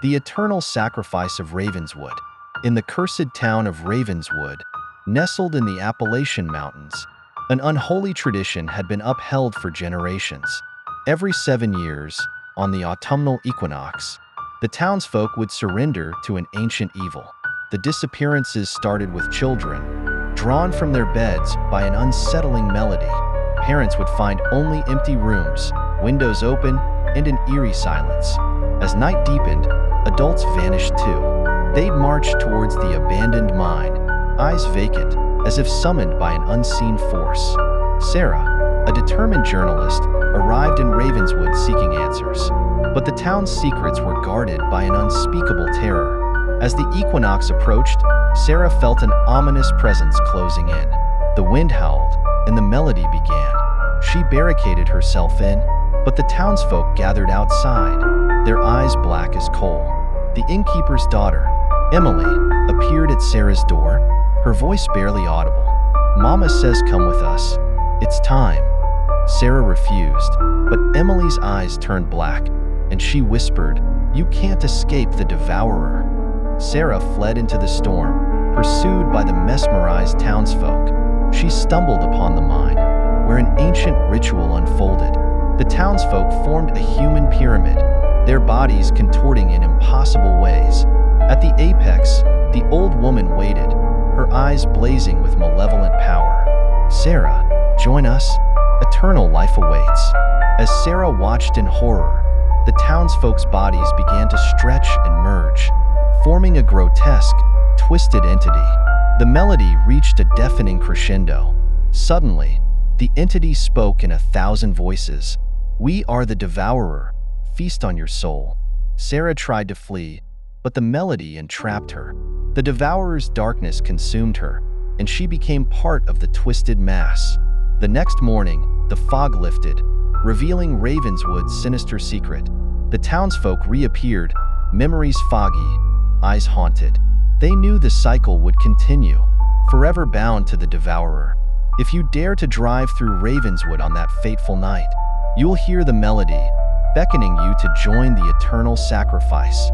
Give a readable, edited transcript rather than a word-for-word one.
The eternal sacrifice of Ravenswood. In the cursed town of Ravenswood, nestled in the Appalachian Mountains, an unholy tradition had been upheld for generations. Every 7 years, on the autumnal equinox, the townsfolk would surrender to an ancient evil. The disappearances started with children, drawn from their beds by an unsettling melody. Parents would find only empty rooms, windows open, and an eerie silence. As night deepened, adults vanished too. They'd march towards the abandoned mine, eyes vacant, as if summoned by an unseen force. Sarah, a determined journalist, arrived in Ravenswood seeking answers. But the town's secrets were guarded by an unspeakable terror. As the equinox approached, Sarah felt an ominous presence closing in. The wind howled, and the melody began. She barricaded herself in, but the townsfolk gathered outside, their eyes black as coal. The innkeeper's daughter, Emily, appeared at Sarah's door, her voice barely audible. "Mama says come with us. It's time." Sarah refused, but Emily's eyes turned black, and she whispered, "You can't escape the devourer." Sarah fled into the storm, pursued by the mesmerized townsfolk. She stumbled upon the mine, where an ancient ritual unfolded. The townsfolk formed a human pyramid, their bodies contorting in impossible ways. At the apex, the old woman waited, her eyes blazing with malevolent power. "Sarah, join us. Eternal life awaits." As Sarah watched in horror, the townsfolk's bodies began to stretch and merge, forming a grotesque, twisted entity. The melody reached a deafening crescendo. Suddenly, the entity spoke in 1,000 voices. "We are the devourer. Feast on your soul." Sarah tried to flee, but the melody entrapped her. The devourer's darkness consumed her, and she became part of the twisted mass. The next morning, the fog lifted, revealing Ravenswood's sinister secret. The townsfolk reappeared, memories foggy, eyes haunted. They knew the cycle would continue, forever bound to the devourer. If you dare to drive through Ravenswood on that fateful night, you'll hear the melody, beckoning you to join the eternal sacrifice.